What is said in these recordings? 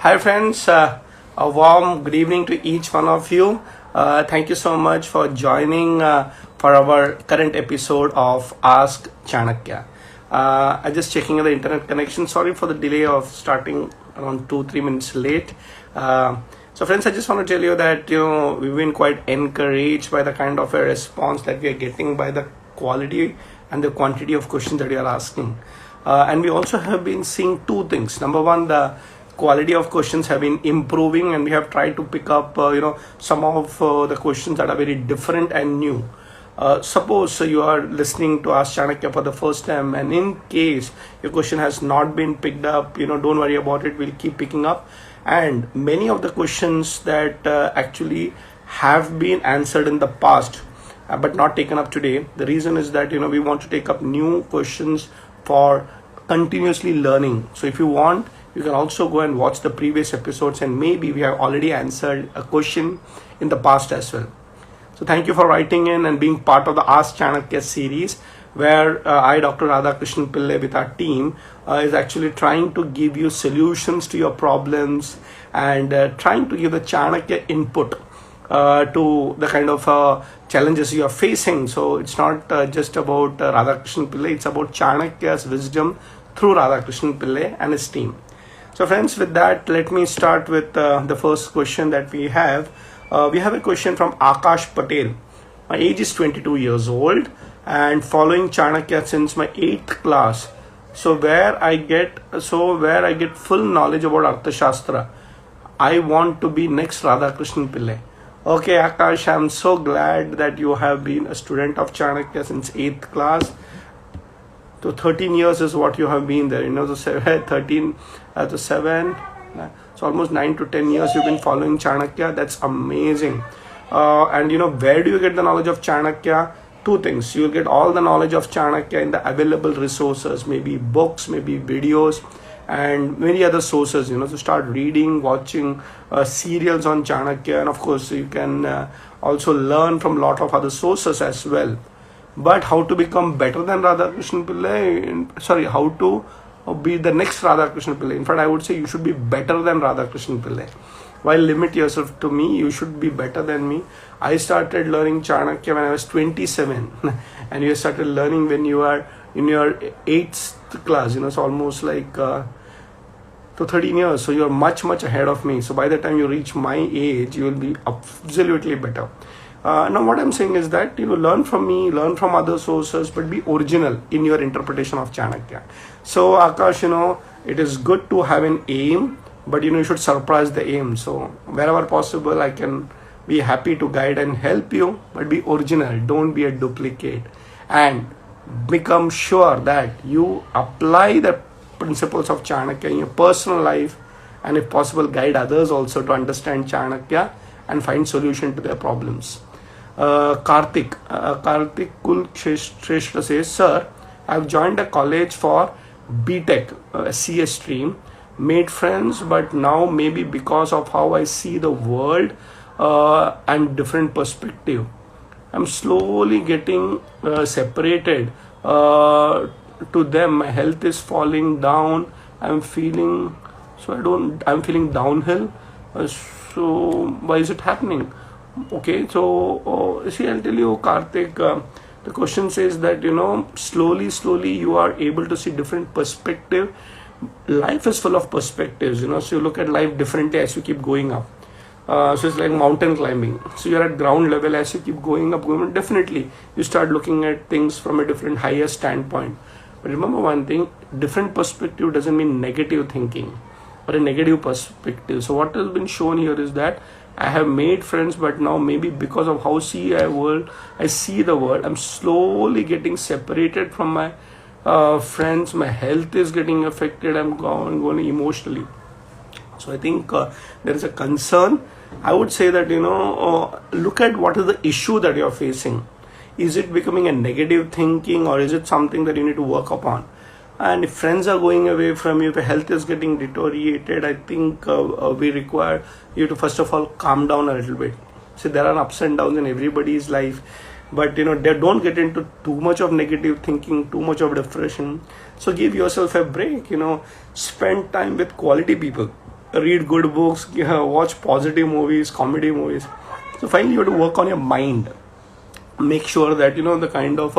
Hi, friends. A warm good evening to each one of you. Thank you so much for joining for our current episode of Ask Chanakya. I'm just checking the internet connection. Sorry for the delay of starting around 2-3 minutes late. So, friends, I just want to tell you that we've been quite encouraged by the kind of a response that we are getting by the quality and the quantity of questions that you are asking. And we also have been seeing two things. Number one, the quality of questions have been improving, and we have tried to pick up some of the questions that are very different and new. Suppose you are listening to Ask Chanakya for the first time, and in case your question has not been picked up, don't worry about it, we'll keep picking up. And many of the questions that actually have been answered in the past but not taken up today, the reason is that we want to take up new questions for continuously learning. So if you want, you can also go and watch the previous episodes, and maybe we have already answered a question in the past as well. So thank you for writing in and being part of the Ask Chanakya series, where I, Dr. Radhakrishnan Pillai, with our team, is actually trying to give you solutions to your problems and trying to give the Chanakya input to the kind of challenges you are facing. So it's not just about Radhakrishnan Pillai, it's about Chanakya's wisdom through Radhakrishnan Pillai and his team. So friends, with that, let me start with the first question that we have. We have a question from Akash Patel. My age is 22 years old and following Chanakya since my 8th class. So where I get full knowledge about Arthashastra. I want to be next Radhakrishnan Pillai. Okay, Akash, I'm so glad that you have been a student of Chanakya since 8th class. So 13 years is what you have been there. So 13 to 7. So almost 9 to 10 years you've been following Chanakya. That's amazing. And where do you get the knowledge of Chanakya? Two things. You'll get all the knowledge of Chanakya in the available resources, maybe books, maybe videos, and many other sources. So start reading, watching serials on Chanakya, and of course you can also learn from a lot of other sources as well. But how to become better than Radhakrishnan Pillai? How to be the next Radhakrishnan Pillai? In fact, I would say you should be better than Radhakrishnan Pillai. While limit yourself to me, you should be better than me. I started learning Chanakya when I was 27, and you started learning when you are in your 8th class. So almost like 13 years. So you're much ahead of me. So by the time you reach my age, you will be absolutely better. Now what I'm saying is that learn from me, learn from other sources, but be original in your interpretation of Chanakya. So Akash, it is good to have an aim, but you should surprise the aim. So wherever possible, I can be happy to guide and help you, but be original, don't be a duplicate, and become sure that you apply the principles of Chanakya in your personal life, and if possible guide others also to understand Chanakya and find solution to their problems. Karthik Kulshrestha says, Sir, I've joined a college for BTech, CS stream, made friends, but now maybe because of how I see the world and different perspective, I'm slowly getting separated to them. My health is falling down. I'm feeling downhill. So why is it happening? Okay, so see, I'll tell you, Karthik, the question says that slowly you are able to see different perspective. Life is full of perspectives, so you look at life differently as you keep going up. So it's like mountain climbing. So you're at ground level. As you keep going up, definitely you start looking at things from a different, higher standpoint. But remember one thing, different perspective doesn't mean negative thinking or a negative perspective. So what has been shown here is that I have made friends, but now maybe because of how I see the world, I'm slowly getting separated from my friends. My health is getting affected. I'm going emotionally. So I think there is a concern. I would say that look at what is the issue that you're facing. Is it becoming a negative thinking, or is it something that you need to work upon? And if friends are going away from you, if health is getting deteriorated, I think we require you to first of all calm down a little bit. So there are ups and downs in everybody's life, but they don't get into too much of negative thinking, too much of depression. So give yourself a break. Spend time with quality people. read good books, watch positive movies, comedy movies. So finally you have to work on your mind. Make sure that the kind of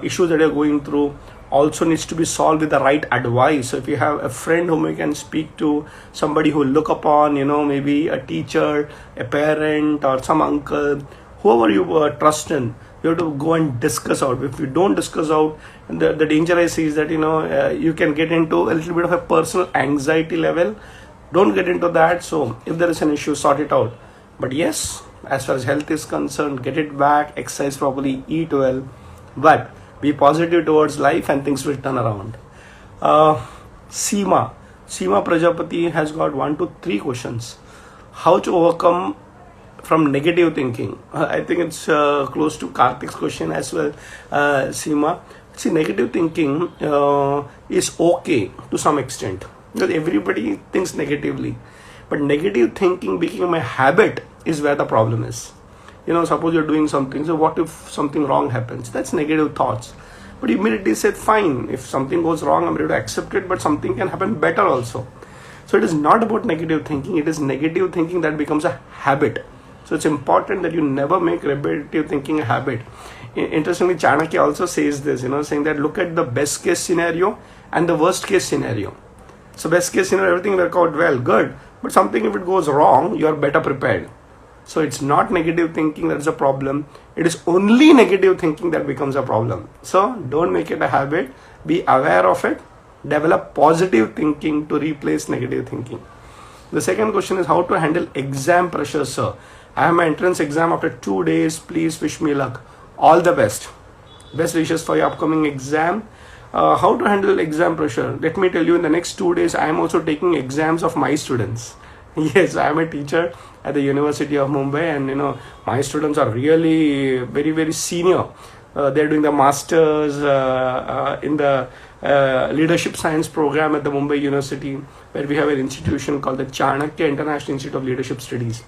issues that you're going through also needs to be solved with the right advice. So if you have a friend whom you can speak to, somebody who look upon, maybe a teacher, a parent, or some uncle, whoever you trust in, you have to go and discuss out. If you don't discuss out, the danger I see is that you can get into a little bit of a personal anxiety level. Don't get into that. So if there is an issue, sort it out. But yes, as far as health is concerned, get it back, exercise properly, eat well, but be positive towards life and things will turn around. Seema Prajapati has got 1 to 3 questions. How to overcome from negative thinking? I think it's close to Karthik's question as well. Seema, see, negative thinking is okay to some extent because everybody thinks negatively, but negative thinking becoming a habit is where the problem is. Suppose you're doing something, so what if something wrong happens? That's negative thoughts. But you immediately said, fine, if something goes wrong, I'm ready to accept it, but something can happen better also. So it is not about negative thinking, it is negative thinking that becomes a habit. So it's important that you never make negative thinking a habit. Interestingly, Chanakya also says this, saying that look at the best case scenario and the worst case scenario. So best case scenario, everything work out well, good. But something if it goes wrong, you are better prepared. So it's not negative thinking that is a problem. It is only negative thinking that becomes a problem. So don't make it a habit. Be aware of it. Develop positive thinking to replace negative thinking. The second question is how to handle exam pressure, sir. I have my entrance exam after 2 days. Please wish me luck. All the best. Best wishes for your upcoming exam. How to handle exam pressure? Let me tell you, in the next 2 days, I am also taking exams of my students. Yes, I am a teacher at the University of Mumbai, and my students are really very, very senior. They're doing the masters in the leadership science program at the Mumbai University, where we have an institution called the Chanakya International Institute of Leadership Studies.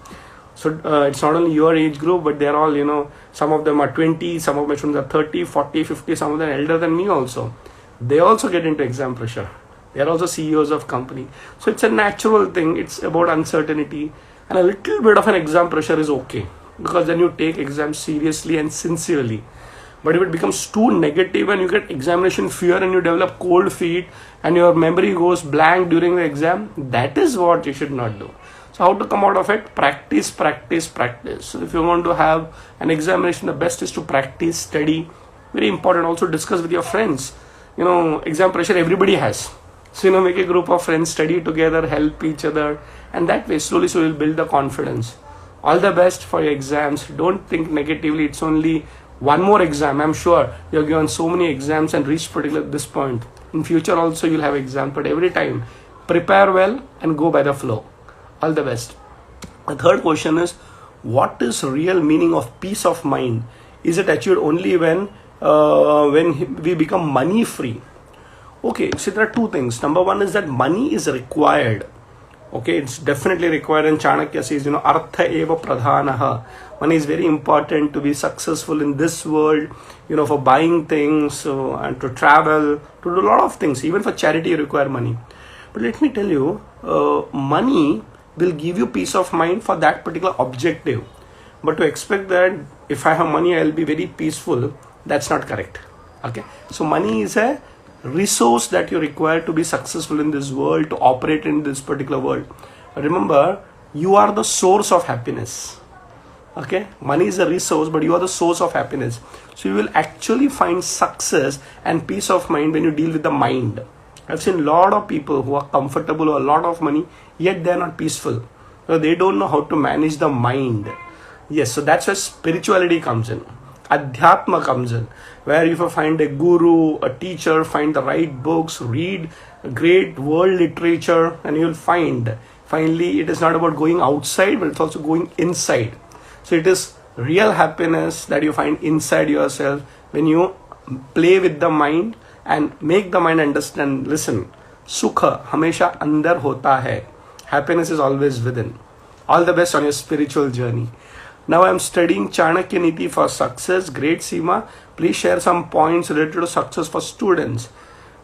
So it's not only your age group, but they're all, some of them are 20, some of my students are 30, 40, 50, some of them are elder than me also. They also get into exam pressure. They are also CEOs of company. So it's a natural thing. It's about uncertainty, and a little bit of an exam pressure is okay, because then you take exams seriously and sincerely. But if it becomes too negative and you get examination fear and you develop cold feet and your memory goes blank during the exam, that is what you should not do. So how to come out of it? Practice, practice, practice. So if you want to have an examination, the best is to practice, study. Very important. Also discuss with your friends. Exam pressure everybody has. So make a group of friends, study together, help each other, and that way slowly you'll build the confidence. All the best for your exams. Don't think negatively. It's only one more exam. I'm sure you've given so many exams and reached particular this point. In future also you'll have exams, but every time prepare well and go by the flow. All the best. The third question is, what is real meaning of peace of mind? Is it achieved only when we become money free? Okay, so there are two things. Number one is that money is required. Okay, it's definitely required, and Chanakya says, artha eva pradhanaha. Money is very important to be successful in this world, for buying things and to travel, to do a lot of things. Even for charity, you require money. But let me tell you, money will give you peace of mind for that particular objective. But to expect that if I have money, I'll be very peaceful, that's not correct. Okay, so money is a resource that you require to be successful in this world, to operate in this particular world. Remember, you are the source of happiness. Okay, money is a resource, but you are the source of happiness. So you will actually find success and peace of mind when you deal with the mind. I've seen a lot of people who are comfortable with a lot of money, yet they are not peaceful. So they don't know how to manage the mind. Yes, so that's where spirituality comes in. Adhyatma comes in, where if you find a guru, a teacher, find the right books, read great world literature, and you'll find finally it is not about going outside, but it's also going inside. So it is real happiness that you find inside yourself when you play with the mind and make the mind understand, listen, sukha hamesha andar hota hai. Happiness is always within. All the best on your spiritual journey. Now I am studying Chanakya Niti for success. Great, Seema. Please share some points related to success for students.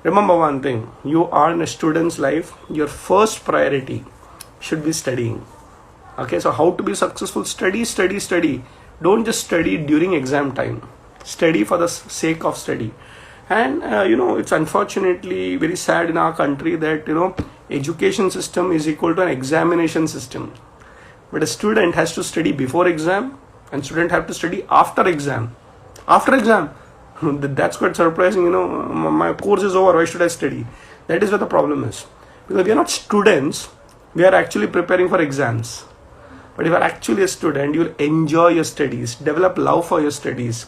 Remember one thing, you are in a student's life, your first priority should be studying. Okay, so how to be successful? Study, study, study. Don't just study during exam time. Study for the sake of study. And it's unfortunately very sad in our country that education system is equal to an examination system. But a student has to study before exam, and student have to study after exam. After exam, that's quite surprising. My course is over, why should I study? That is where the problem is, because we are not students, we are actually preparing for exams. But if you are actually a student, you will enjoy your studies, develop love for your studies.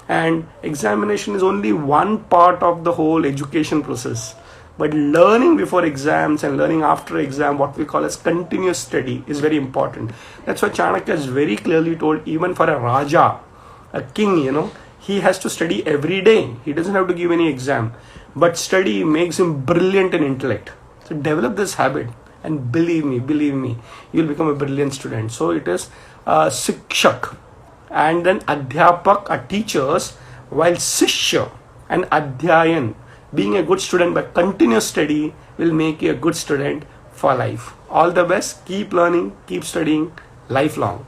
And examination is only one part of the whole education process. But learning before exams and learning after exam, what we call as continuous study, is very important. That's why Chanakya is very clearly told, even for a Raja, a king, he has to study every day. He doesn't have to give any exam. But study makes him brilliant in intellect. So develop this habit. And believe me, you will become a brilliant student. So it is Sikshak and then Adhyapak are teachers, while Sishya and Adhyayan, being a good student by continuous study, will make you a good student for life. All the best. Keep learning, keep studying, lifelong.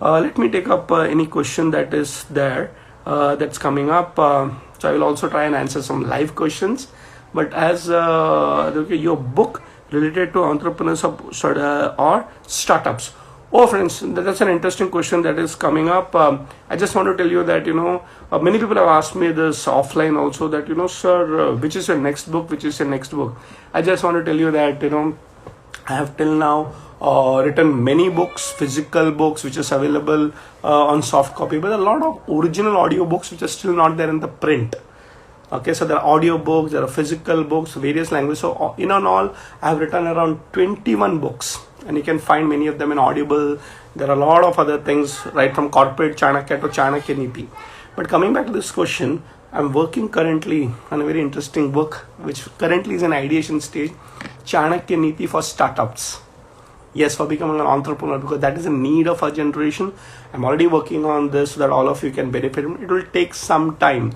Let me take up any question that is there that's coming up. So I will also try and answer some live questions. But as your book related to entrepreneurs or startups. Oh friends, that's an interesting question that is coming up. I just want to tell you that, many people have asked me this offline also that, sir, which is your next book? Which is your next book? I just want to tell you that, I have till now written many books, physical books, which is available on soft copy, but a lot of original audio books which are still not there in the print. Okay, so there are audio books, there are physical books, various languages. So in all, I have written around 21 books, and you can find many of them in Audible. There are a lot of other things, right from corporate Chanakya to Chanakya Niti. But coming back to this question, I'm working currently on a very interesting book, which currently is in ideation stage, Chanakya Niti for startups. Yes, for becoming an entrepreneur, because that is a need of our generation. I'm already working on this so that all of you can benefit. It will take some time.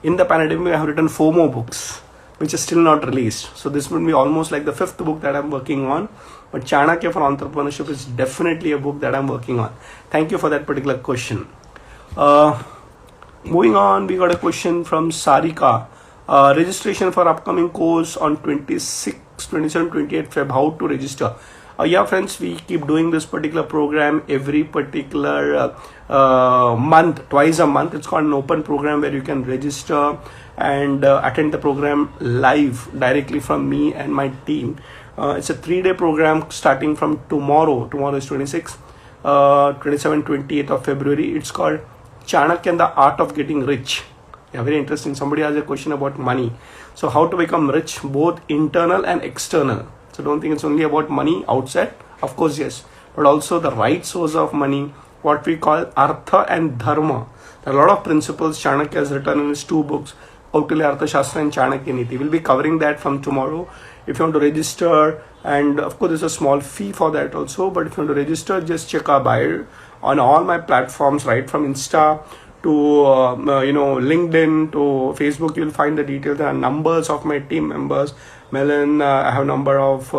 In the pandemic, I have written 4 more books, which are still not released. So this would be almost like the 5th book that I'm working on. But Chanakya for Entrepreneurship is definitely a book that I'm working on. Thank you for that particular question. Moving on, we got a question from Sarika. Registration for upcoming course on 26, 27, 28 Feb. How to register? Yeah, friends, we keep doing this particular program every particular month, twice a month. It's called an open program where you can register and attend the program live directly from me and my team. It's a 3-day program starting from tomorrow. Tomorrow is 26, 27, 28th of February. It's called Chanakya and the Art of Getting Rich. Yeah, very interesting. Somebody has a question about money. So how to become rich, both internal and external. So don't think it's only about money outside. Of course, yes. But also the right source of money, what we call Artha and Dharma. There are a lot of principles Chanakya has written in his 2 books, Kautilya Arthashastra and Chanakya Niti. We'll be covering that from tomorrow. If you want to register, and of course there's a small fee for that also, but if you want to register, just check our bio on all my platforms, right from Insta to LinkedIn to Facebook. You'll find the details. There are numbers of my team members. Melon, I have number of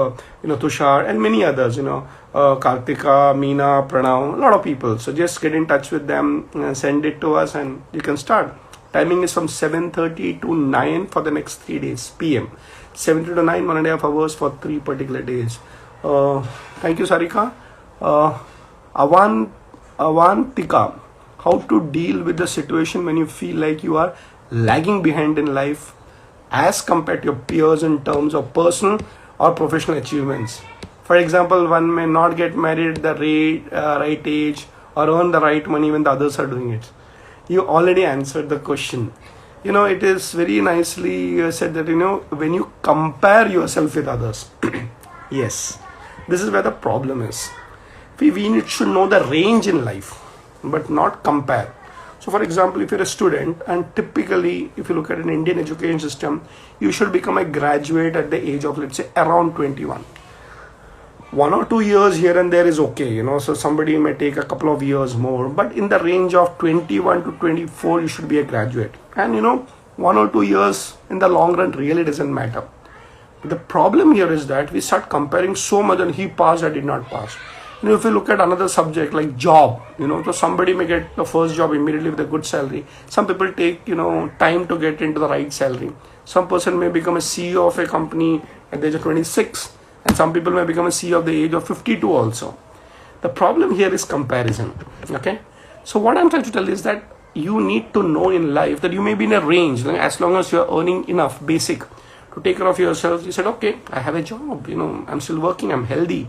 Tushar and many others, Kartika, Meena, Pranav, a lot of people. So just get in touch with them, send it to us, and you can start. Timing is from 7:30 to 9 for the next 3 days PM. 7:30 to 9, 1.5 hours for 3 particular days. Thank you, Sarika. Avantika, how to deal with the situation when you feel like you are lagging behind in life as compared to your peers in terms of personal or professional achievements. For example, one may not get married at the right age or earn the right money when the others are doing it. You already answered the question. It is very nicely said that, when you compare yourself with others, yes, this is where the problem is. We should know the range in life, but not compare. So for example, if you're a student, and typically if you look at an Indian education system, you should become a graduate at the age of, let's say, around 21. 1 or 2 years here and there is okay, so somebody may take a couple of years more, but in the range of 21 to 24 you should be a graduate. And 1 or 2 years in the long run really doesn't matter. But the problem here is that we start comparing so much, and he passed, I did not pass. If you look at another subject like job, so somebody may get the first job immediately with a good salary. Some people take, time to get into the right salary. Some person may become a CEO of a company at the age of 26, and some people may become a CEO at the age of 52 also. The problem here is comparison. Okay. So what I'm trying to tell is that you need to know in life that you may be in a range, as long as you're earning enough basic to take care of yourself. You said, okay, I have a job, I'm still working, I'm healthy.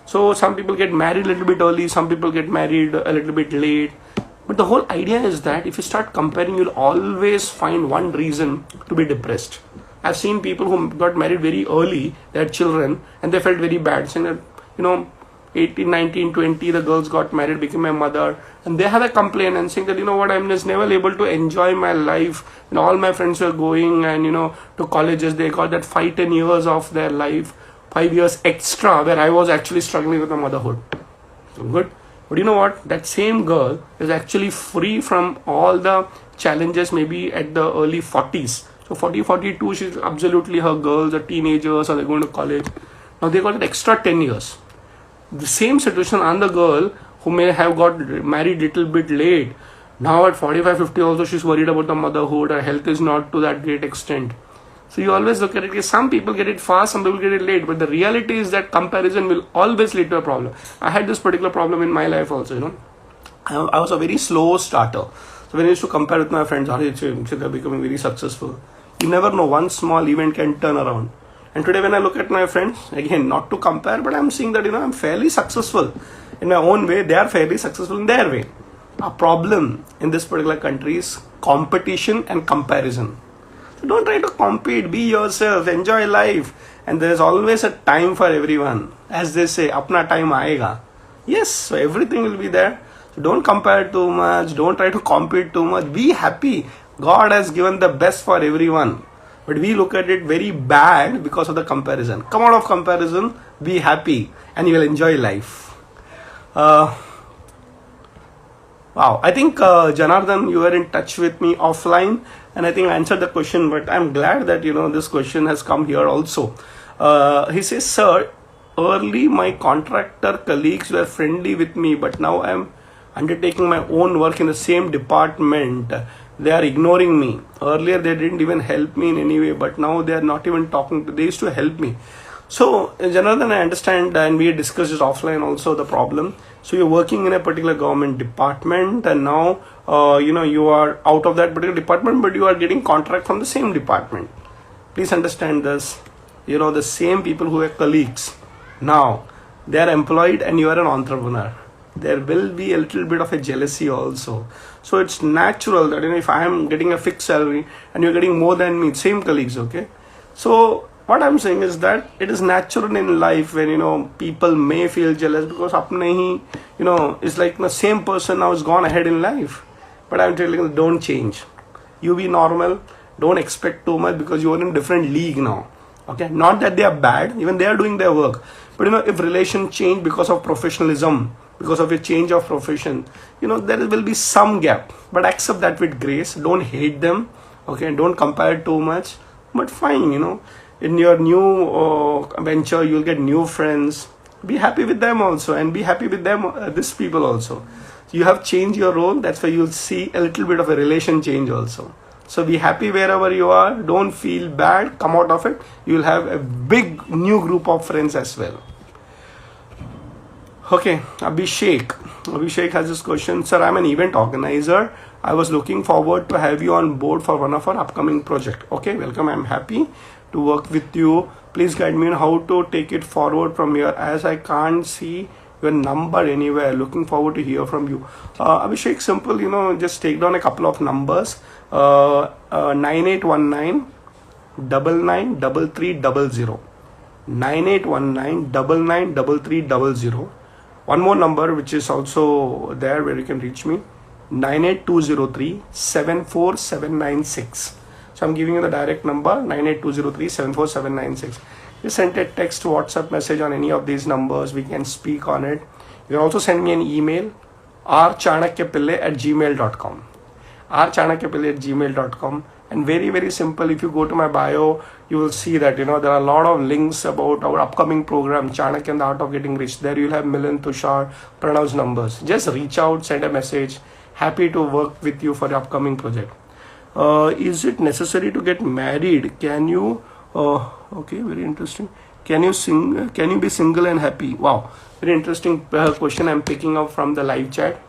So some people get married a little bit early, some people get married a little bit late. But the whole idea is that if you start comparing, you'll always find one reason to be depressed. I've seen people who got married very early, they had children, and they felt very bad, saying that, 18, 19, 20, the girls got married, became a mother, and they have a complaint and saying that, I'm just never able to enjoy my life. All my friends were going and, to colleges, they got that 5-10 years of their life, 5 years extra, where I was actually struggling with the motherhood. So good. But you know what? That same girl is actually free from all the challenges maybe at the early 40s. So 40, 42, she's absolutely, her girls are teenagers or they're going to college. Now they got an extra 10 years. The same situation on the girl who may have got married little bit late. Now at 45, 50 also she's worried about the motherhood. Her health is not to that great extent. So you always look at it, some people get it fast, some people get it late. But the reality is that comparison will always lead to a problem. I had this particular problem in my life also, I was a very slow starter. So when I used to compare with my friends, they're becoming very successful. You never know, one small event can turn around. And today when I look at my friends, again, not to compare, but I'm seeing that, I'm fairly successful in my own way. They are fairly successful in their way. Our problem in this particular country is competition and comparison. So don't try to compete, be yourself, enjoy life. And there is always a time for everyone. As they say, apna time aayega. Yes, so everything will be there. So don't compare too much, don't try to compete too much. Be happy. God has given the best for everyone. But we look at it very bad because of the comparison. Come out of comparison, be happy, and you will enjoy life. Wow, I think Janardhan, you were in touch with me offline, and I think I answered the question, but I'm glad that, this question has come here also. He says, sir, early my contractor colleagues were friendly with me, but now I'm undertaking my own work in the same department. They are ignoring me. Earlier they didn't even help me in any way, but now they are not even talking to, they used to help me. So Janardhan, I understand, and we discussed this offline also, the problem. So you're working in a particular government department, and now you are out of that particular department, but you are getting contract from the same department. Please understand this. The same people who are colleagues, now they are employed and you are an entrepreneur. There will be a little bit of a jealousy also. So it's natural that if I am getting a fixed salary and you're getting more than me, same colleagues, okay? So what I'm saying is that it is natural in life when people may feel jealous because apne hi, it's like the same person now is gone ahead in life. But I'm telling you, don't change. You be normal. Don't expect too much because you are in a different league now. Okay, not that they are bad, even they are doing their work. But if relation change because of professionalism, because of a change of profession, there will be some gap. But accept that with grace. Don't hate them. Okay, don't compare too much. But fine, in your new venture, you'll get new friends. Be happy with them also, and be happy with them, these people also. So you have changed your role. That's why you'll see a little bit of a relation change also. So be happy wherever you are. Don't feel bad. Come out of it. You'll have a big new group of friends as well. Okay, Abhishek. Abhishek has this question. Sir, I'm an event organizer. I was looking forward to have you on board for one of our upcoming project. Okay, welcome. I'm happy to work with you. Please guide me on how to take it forward from here, as I can't see your number anywhere. Looking forward to hear from you. Abhishek, simple, just take down a couple of numbers. 9819 993300. 9819 993300. One more number which is also there where you can reach me, 98203 74796. So I'm giving you the direct number, 98203 74796. You send a text, WhatsApp message on any of these numbers. We can speak on it. You can also send me an email, rchanakyapillai@gmail.com. rchanakyapillai@gmail.com. And very, very simple. If you go to my bio, you will see that, there are a lot of links about our upcoming program, Chanakya and the Art of Getting Rich. There you'll have Milind, Tushar, Pranav's numbers. Just reach out, send a message. Happy to work with you for the upcoming project. Is it necessary to get married? Can you, okay, very interesting. Can you be single and happy? Wow, very interesting question I'm picking up from the live chat.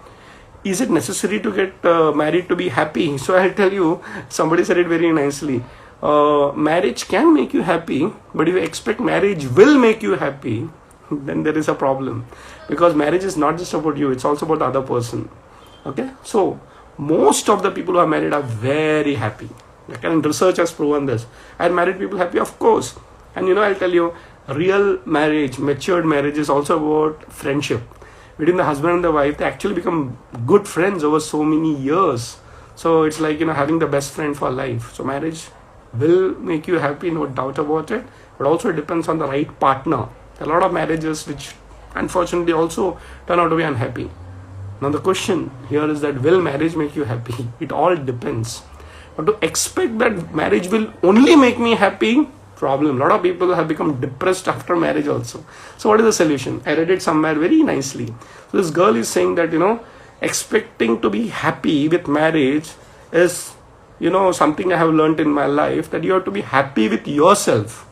Is it necessary to get married to be happy? So I'll tell you, somebody said it very nicely. Marriage can make you happy, but if you expect marriage will make you happy, then there is a problem. Because marriage is not just about you, it's also about the other person. Okay, so most of the people who are married are very happy. And research has proven this. Are married people happy? Of course. And I'll tell you, real marriage, matured marriage is also about friendship. Between the husband and the wife, they actually become good friends over so many years. So it's like, having the best friend for life. So marriage will make you happy, no doubt about it. But also it depends on the right partner. There are a lot of marriages which unfortunately also turn out to be unhappy. Now the question here is that will marriage make you happy? It all depends. But to expect that marriage will only make me happy, problem. A lot of people have become depressed after marriage also. So what is the solution? I read it somewhere very nicely. So this girl is saying that, expecting to be happy with marriage is, something I have learned in my life, that you have to be happy with yourself.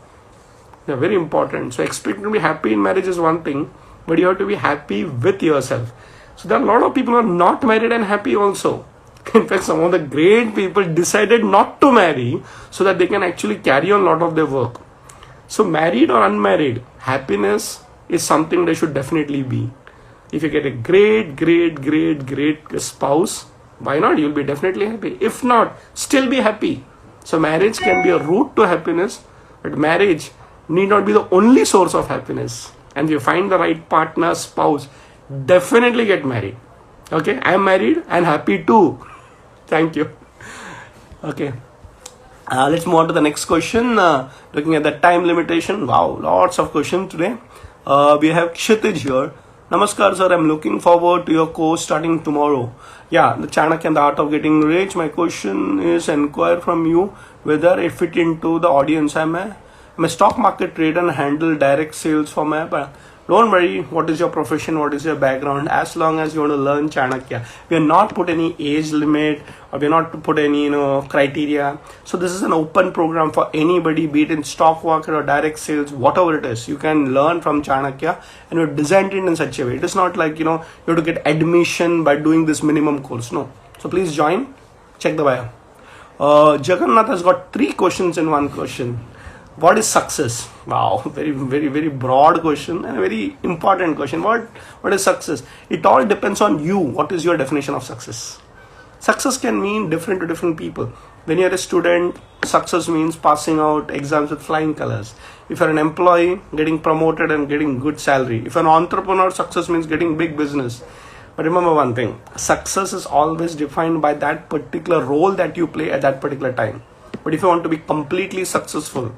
They're very important. So expecting to be happy in marriage is one thing, but you have to be happy with yourself. So there are a lot of people who are not married and happy also. In fact, some of the great people decided not to marry so that they can actually carry on a lot of their work. So married or unmarried, happiness is something they should definitely be. If you get a great spouse, why not? You'll be definitely happy. If not, still be happy. So marriage can be a route to happiness, but marriage need not be the only source of happiness. And if you find the right partner, spouse, definitely get married. Okay, I am married and happy too. Thank you. Okay, let's move on to the next question. Looking at the time limitation. Wow, lots of questions today. We have Kshitij here. Namaskar sir, I'm looking forward to your course starting tomorrow. Yeah, the Chanakya and the Art of Getting Rich. My question is inquire from you whether it fit into the audience. I'm a stock market trader and handle direct sales for my... Don't worry what is your profession, what is your background, as long as you want to learn Chanakya. We are not put any age limit or we are not put any criteria. So this is an open program for anybody, be it in stock market or direct sales, whatever it is. You can learn from Chanakya and we've designed it in such a way. It is not like you have to get admission by doing this minimum course. No. So please join. Check the bio. Jagannath has got 3 questions in one question. What is success? Wow, very broad question and a very important question. What is success? It all depends on you. What is your definition of success? Success can mean different to different people. When you're a student, success means passing out exams with flying colors. If you're an employee, getting promoted and getting good salary. If you're an entrepreneur, success means getting big business. But remember one thing, success is always defined by that particular role that you play at that particular time. But if you want to be completely successful,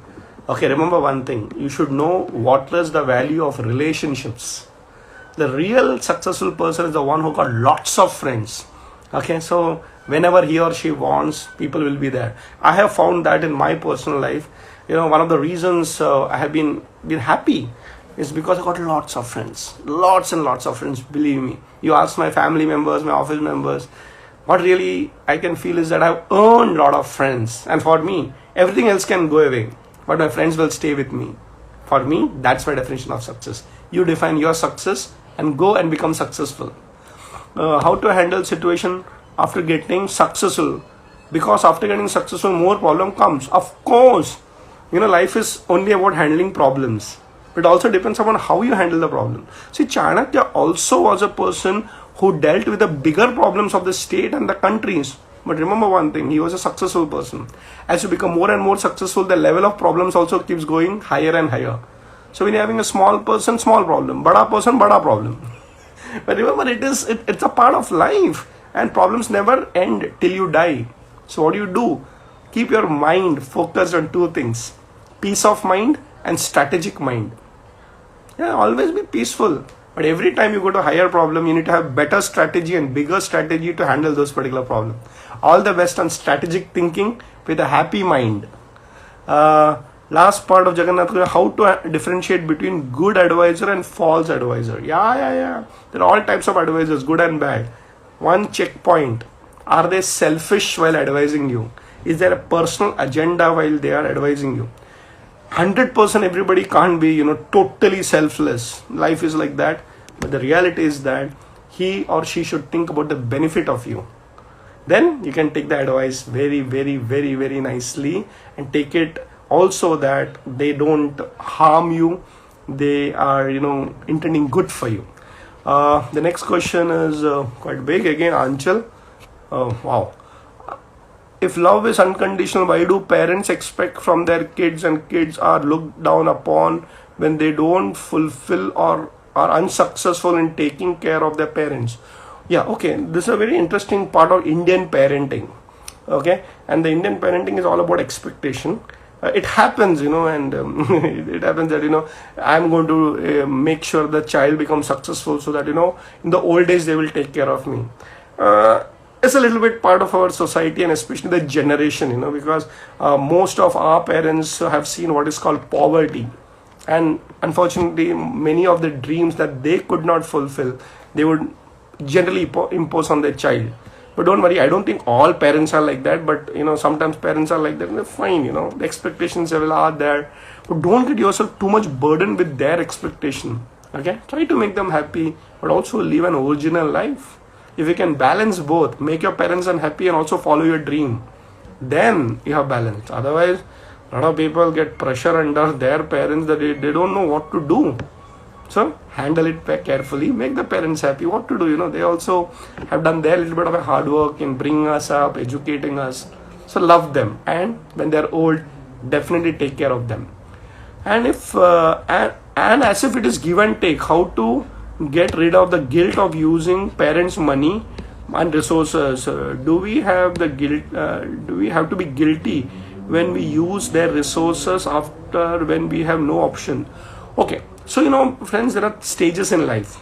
okay, remember one thing, you should know what is the value of relationships. The real successful person is the one who got lots of friends. Okay, so whenever he or she wants, people will be there. I have found that in my personal life. One of the reasons I have been happy is because I got lots of friends. Lots and lots of friends, believe me. You ask my family members, my office members, what really I can feel is that I've earned a lot of friends. And for me, everything else can go away, but my friends will stay with me. For me, that's my definition of success. You define your success and go and become successful. How to handle situation after getting successful? Because after getting successful, more problem comes. Of course, life is only about handling problems. It also depends upon how you handle the problem. See, Chanakya also was a person who dealt with the bigger problems of the state and the countries. But remember one thing, he was a successful person. As you become more and more successful, the level of problems also keeps going higher and higher. So when you're having a small person, small problem. Bada person, bada problem. But remember, it's a part of life. And problems never end till you die. So what do? Keep your mind focused on 2 things. Peace of mind and strategic mind. Yeah, always be peaceful. But every time you go to a higher problem, you need to have better strategy and bigger strategy to handle those particular problems. All the best on strategic thinking with a happy mind. Last part of Jagannath, how to differentiate between good advisor and false advisor. Yeah. There are all types of advisors, good and bad. One checkpoint. Are they selfish while advising you? Is there a personal agenda while they are advising you? 100% everybody can't be, totally selfless. Life is like that. But the reality is that he or she should think about the benefit of you. Then you can take the advice very, very, very, very nicely and take it also that they don't harm you. They are, intending good for you. The next question is quite big again, Anchal. Wow. If love is unconditional, why do parents expect from their kids and kids are looked down upon when they don't fulfill or are unsuccessful in taking care of their parents? Yeah, okay. This is a very interesting part of Indian parenting. Okay. And the Indian parenting is all about expectation. It happens, and it happens that, I'm going to make sure the child becomes successful so that, in the old days they will take care of me. It's a little bit part of our society and especially the generation, because most of our parents have seen what is called poverty. And unfortunately, many of the dreams that they could not fulfill, they would generally impose on their child. But don't worry, I don't think all parents are like that, but sometimes parents are like that, and they're fine, the expectations are there. But don't get yourself too much burdened with their expectation. Okay? Try to make them happy, but also live an original life. If you can balance both, make your parents unhappy and also follow your dream, then you have balance. Otherwise, a lot of people get pressure under their parents that they don't know what to do. So handle it carefully, make the parents happy. What to do, they also have done their little bit of a hard work in bringing us up, educating us. So love them, and when they're old, definitely take care of them. And if and as if it is give and take, how to get rid of the guilt of using parents' money and resources? Do we have the guilt? Do we have to be guilty when we use their resources after when we have no option? Okay, so friends, there are stages in life.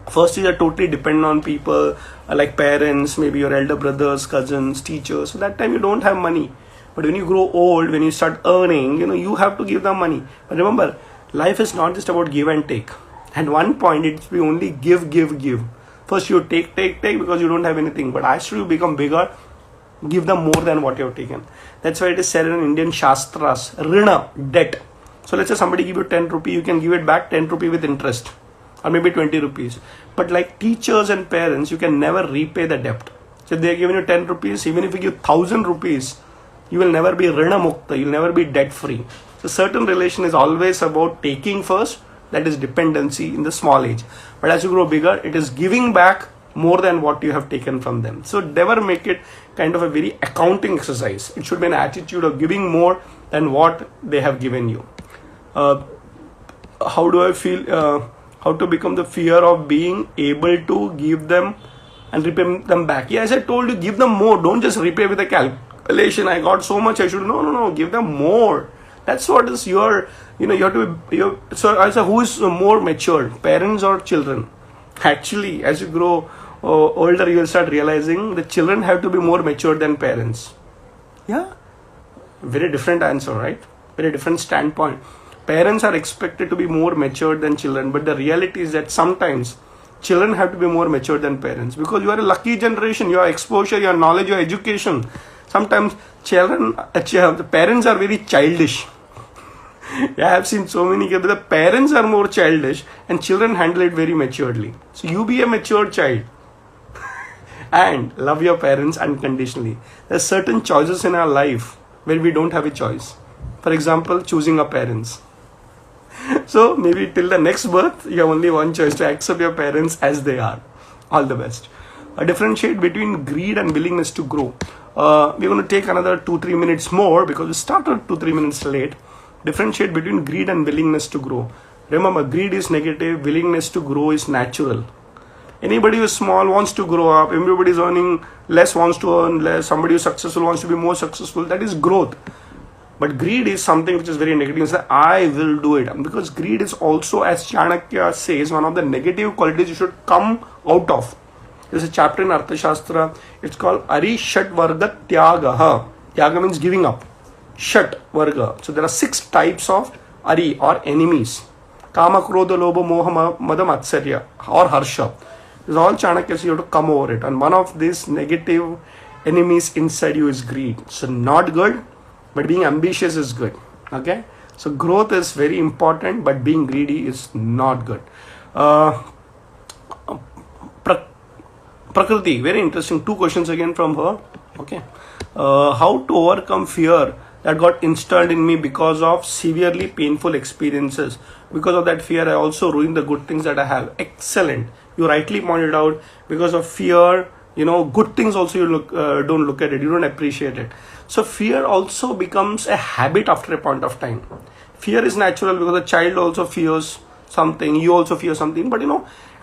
First is you're totally dependent on people like parents, maybe your elder brothers, cousins, teachers. So that time you don't have money. But when you grow old, when you start earning, you have to give them money. But remember, life is not just about give and take. At one point, it's be only give. First you take because you don't have anything. But as you become bigger, give them more than what you have taken. That's why it is said in Indian Shastras, Rina, debt. So let's say somebody give you 10 rupees, you can give it back 10 rupees with interest. Or maybe 20 rupees. But like teachers and parents, you can never repay the debt. So if they are giving you 10 rupees, even if you give 1000 rupees, you will never be Rina Mukta, you will never be debt free. So certain relation is always about taking first. That is dependency in the small age. But as you grow bigger, it is giving back more than what you have taken from them. So never make it kind of a very accounting exercise. It should be an attitude of giving more than what they have given you. How do I feel? How to become the fear of being able to give them and repay them back? Yeah, as I told you, give them more. Don't just repay with a calculation. I got so much, I should. No. Give them more. That's what is your, you have to be, so I say, who is more mature, parents or children? Actually, as you grow older, you will start realizing the children have to be more mature than parents. Yeah. Very different answer, right? Very different standpoint. Parents are expected to be more mature than children, but the reality is that sometimes children have to be more mature than parents because you are a lucky generation. Your exposure, your knowledge, your education. Sometimes the parents are very childish. Yeah, I have seen so many kids. The parents are more childish and children handle it very maturely. So you be a mature child and love your parents unconditionally. There are certain choices in our life where we don't have a choice. For example, choosing our parents. So maybe till the next birth, you have only one choice: to accept your parents as they are. All the best. Differentiate between greed and willingness to grow. We're going to take another 2-3 minutes more because we started 2-3 minutes late. Differentiate between greed and willingness to grow. Remember, greed is negative, willingness to grow is natural. Anybody who is small wants to grow up, everybody is earning less wants to earn less, somebody who is successful wants to be more successful. That is growth. But greed is something which is very negative. It's like, I will do it. Because greed is also, as Chanakya says, one of the negative qualities you should come out of. There's a chapter in Arthashastra. It's called Ari Shat Varga Tyagaha. Tyaga means giving up. Shat Varga. So there are 6 types of Ari or enemies. Kama, Krodha, Lobha, Moha, Mada, Matsarya or Harsha. It's all Chanakya, so you have to come over it. And one of these negative enemies inside you is greed. So not good, but being ambitious is good. Okay? So growth is very important, but being greedy is not good. Prakriti, very interesting. 2 questions again from her. Okay. How to overcome fear that got installed in me because of severely painful experiences. Because of that fear, I also ruined the good things that I have. Excellent. You rightly pointed out, because of fear, good things also you don't look at it, you don't appreciate it. So fear also becomes a habit after a point of time. Fear is natural because the child also fears something, you also fear something, but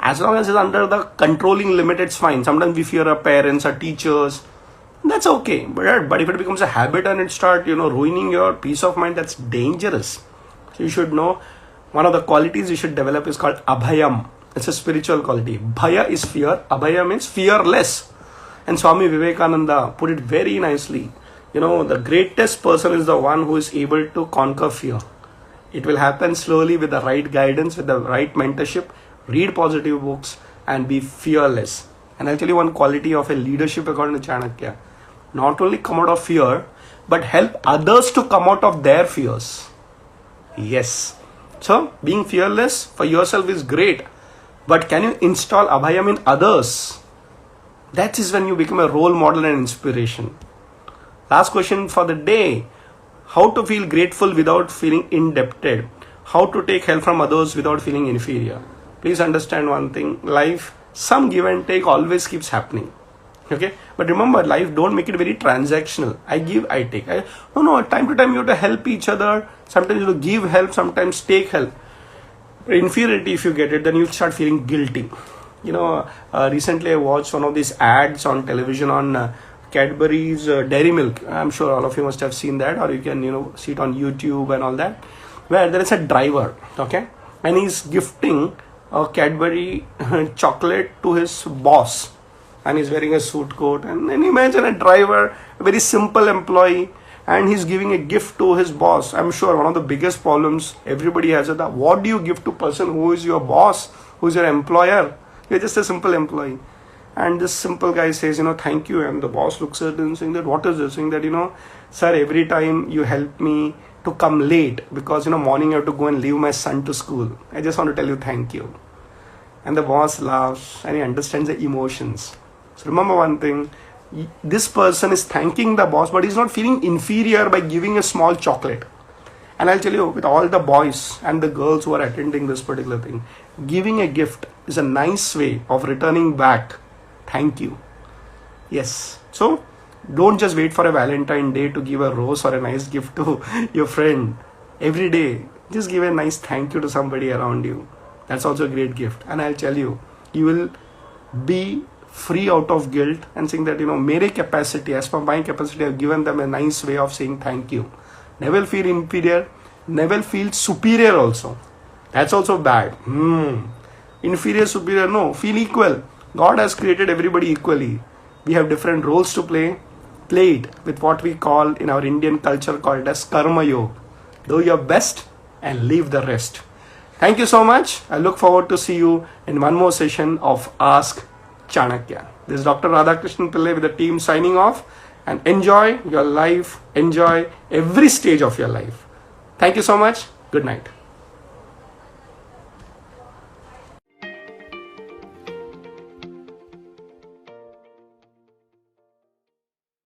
as long as it's under the controlling limit, it's fine. Sometimes we fear our parents, our teachers, that's okay. But if it becomes a habit and it starts, ruining your peace of mind, that's dangerous. So you should know, one of the qualities you should develop is called abhayam. It's a spiritual quality. Bhaya is fear. Abhaya means fearless. And Swami Vivekananda put it very nicely. The greatest person is the one who is able to conquer fear. It will happen slowly with the right guidance, with the right mentorship. Read positive books and be fearless. And I'll tell you one quality of a leadership according to Chanakya. Not only come out of fear, but help others to come out of their fears. Yes. So, being fearless for yourself is great. But can you install abhayam in others? That is when you become a role model and inspiration. Last question for the day. How to feel grateful without feeling indebted? How to take help from others without feeling inferior? Please understand one thing. Life, some give and take always keeps happening. Okay? But remember, life, don't make it very transactional. I give, I take. No, time to time you have to help each other. Sometimes you have to give help, sometimes take help. Inferiority, if you get it, then you start feeling guilty. Recently I watched one of these ads on television on Cadbury's Dairy Milk. I'm sure all of you must have seen that, or you can see it on YouTube and all that, where there is a driver, okay, and he's gifting a Cadbury chocolate to his boss, and he's wearing a suit coat. And then imagine a driver, a very simple employee, and he's giving a gift to his boss. I'm sure one of the biggest problems everybody has is that what do you give to person who is your boss, who is your employer? You're just a simple employee. And this simple guy says, thank you. And the boss looks at him saying that, what is this? Saying that, sir, every time you help me to come late because, morning I have to go and leave my son to school. I just want to tell you thank you. And the boss laughs and he understands the emotions. So remember one thing. This person is thanking the boss, but he's not feeling inferior by giving a small chocolate. And I'll tell you, with all the boys and the girls who are attending this particular thing, giving a gift is a nice way of returning back. Thank you. Yes. So don't just wait for a Valentine Day to give a rose or a nice gift to your friend. Every day, just give a nice thank you to somebody around you. That's also a great gift. And I'll tell you, you will be free out of guilt and saying that, mere capacity, as per my capacity, I've given them a nice way of saying thank you. Never feel inferior, never feel superior also. That's also bad. Inferior, superior, no, feel equal. God has created everybody equally. We have different roles to play. Play it with what we call in our Indian culture called as Karma Yoga. Do your best and leave the rest. Thank you so much. I look forward to see you in one more session of Ask Chanakya. This is Dr. Radhakrishnan Pillai with the team signing off, and enjoy your life, enjoy every stage of your life. Thank you so much. Good night.